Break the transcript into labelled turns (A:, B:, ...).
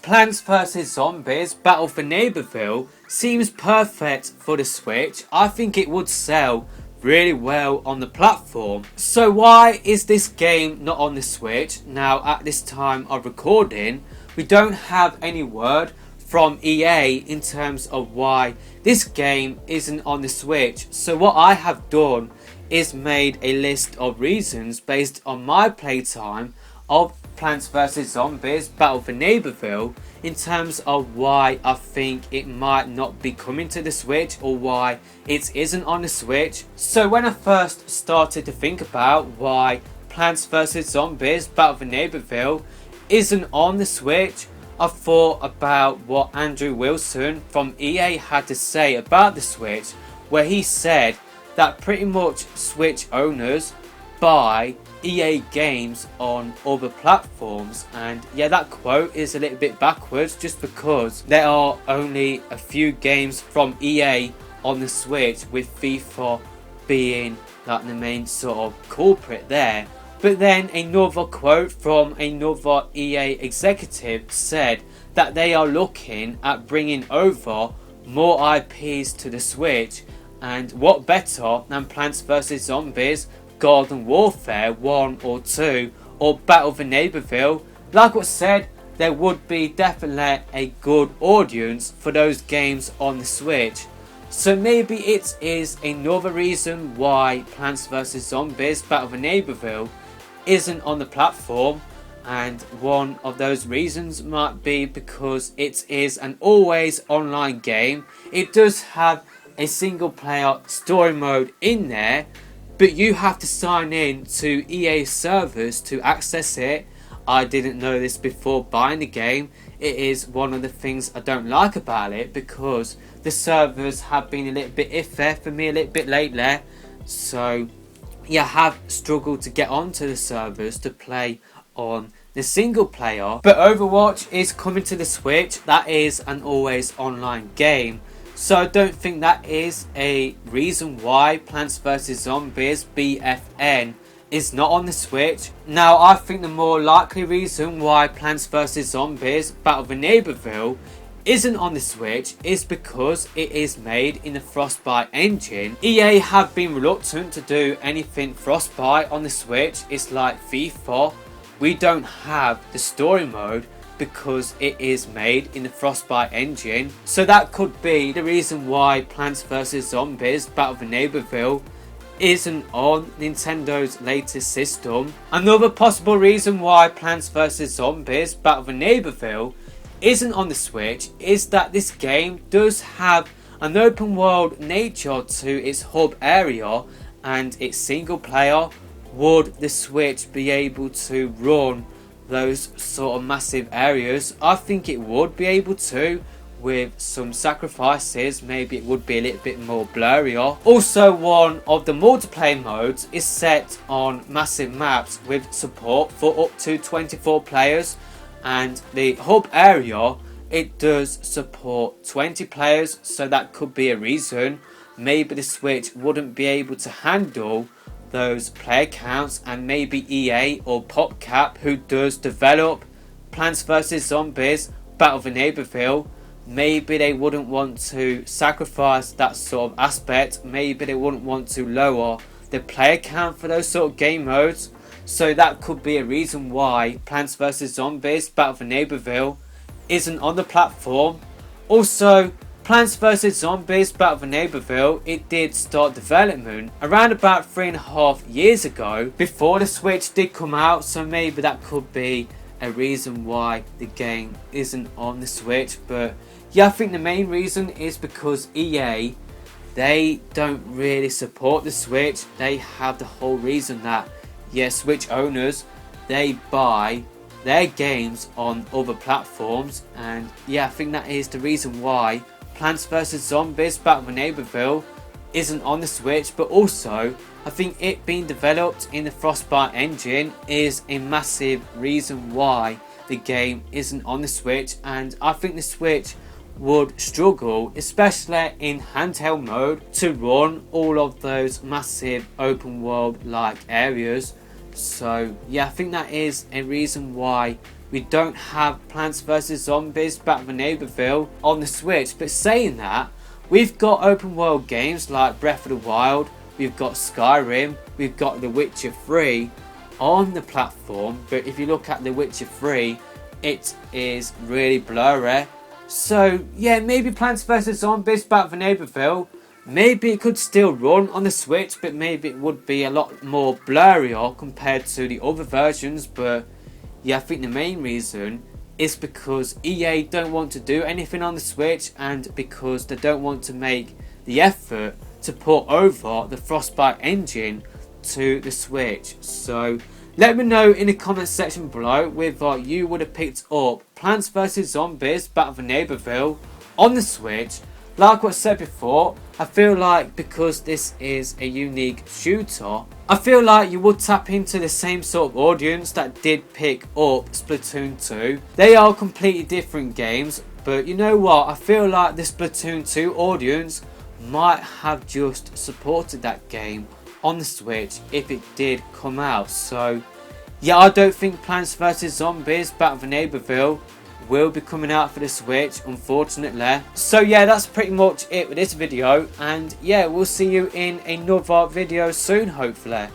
A: Plants vs Zombies Battle for Neighborville seems perfect for the Switch. I think it would sell really well on the platform. So why is this game not on the Switch? Now at this time of recording, we don't have any word from EA in terms of why this game isn't on the Switch. So what I have done is made a list of reasons based on my playtime of Plants vs Zombies Battle for Neighborville in terms of why I think it might not be coming to the Switch or why it isn't on the Switch. So when I first started to think about why Plants vs Zombies Battle for Neighborville isn't on the Switch, I thought about what Andrew Wilson from EA had to say about the Switch, where he said that pretty much Switch owners buy EA games on other platforms. And yeah, that quote is a little bit backwards just because there are only a few games from EA on the Switch, with FIFA being like the main sort of culprit there. But then another quote from another EA executive said that they are looking at bringing over more IPs to the Switch, and what better than Plants vs Zombies, Garden Warfare 1 or 2 or Battle for Neighborville. Like I said, there would be definitely a good audience for those games on the Switch. So maybe it is another reason why Plants vs Zombies Battle for Neighborville isn't on the platform, and one of those reasons might be because it is an always online game. It does have a single player story mode in there, but you have to sign in to EA servers to access it. I didn't know this before buying the game. It is one of the things I don't like about it, because the servers have been a little bit iffy for me a little bit lately. So yeah, I have struggled to get onto the servers to play on the single player. But Overwatch is coming to the Switch. That is an always online game. So I don't think that is a reason why Plants vs Zombies BFN is not on the Switch. Now I think the more likely reason why Plants vs Zombies Battle for Neighborville isn't on the Switch is because it is made in the Frostbite engine. EA have been reluctant to do anything Frostbite on the Switch. It's like FIFA. We don't have the story mode because it is made in the Frostbite engine. So that could be the reason why Plants vs Zombies Battle for Neighborville isn't on Nintendo's latest system. Another possible reason why Plants vs Zombies Battle for Neighborville isn't on the Switch is that this game does have an open world nature to its hub area and its single player. Would the Switch be able to run those sort of massive areas? I think it would be able to, with some sacrifices. Maybe it would be a little bit more blurrier. Also, one of the multiplayer modes is set on massive maps with support for up to 24 players, and the hub area, it does support 20 players, so that could be a reason. Maybe the Switch wouldn't be able to handle those player counts, and maybe EA or PopCap, who does develop Plants vs Zombies Battle for Neighborville, maybe they wouldn't want to sacrifice that sort of aspect. Maybe they wouldn't want to lower the player count for those sort of game modes. So that could be a reason why Plants vs Zombies Battle for Neighborville isn't on the platform. Also, Plants vs Zombies Battle for Neighborville, it did start development around about 3.5 years ago, before the Switch did come out. So maybe that could be a reason why the game isn't on the Switch. But yeah, I think the main reason is because EA, they don't really support the Switch. They have the whole reason that, yeah, Switch owners, they buy their games on other platforms. And yeah, I think that is the reason why Plants vs Zombies Battle for Neighborville isn't on the Switch. But also, I think it being developed in the Frostbite engine is a massive reason why the game isn't on the Switch. And I think the Switch would struggle, especially in handheld mode, to run all of those massive open world like areas. So yeah, I think that is a reason why we don't have Plants vs Zombies Battle for Neighborville on the Switch. But saying that, we've got open world games like Breath of the Wild, we've got Skyrim, we've got The Witcher 3 on the platform. But if you look at The Witcher 3, it is really blurry. So yeah, maybe Plants vs Zombies Battle for Neighborville, maybe it could still run on the Switch, but maybe it would be a lot more blurrier compared to the other versions. But yeah, I think the main reason is because EA don't want to do anything on the Switch, and because they don't want to make the effort to port over the Frostbite engine to the Switch. So let me know in the comment section below whether you would have picked up Plants vs Zombies Battle for Neighborville on the Switch. Like what I said before, I feel like because this is a unique shooter, I feel like you would tap into the same sort of audience that did pick up Splatoon 2. They are completely different games, but you know what? I feel like the Splatoon 2 audience might have just supported that game on the Switch if it did come out. So yeah, I don't think Plants vs Zombies Battle for Neighborville will be coming out for the Switch, unfortunately. So yeah, that's pretty much it with this video, and yeah, we'll see you in another video soon, hopefully.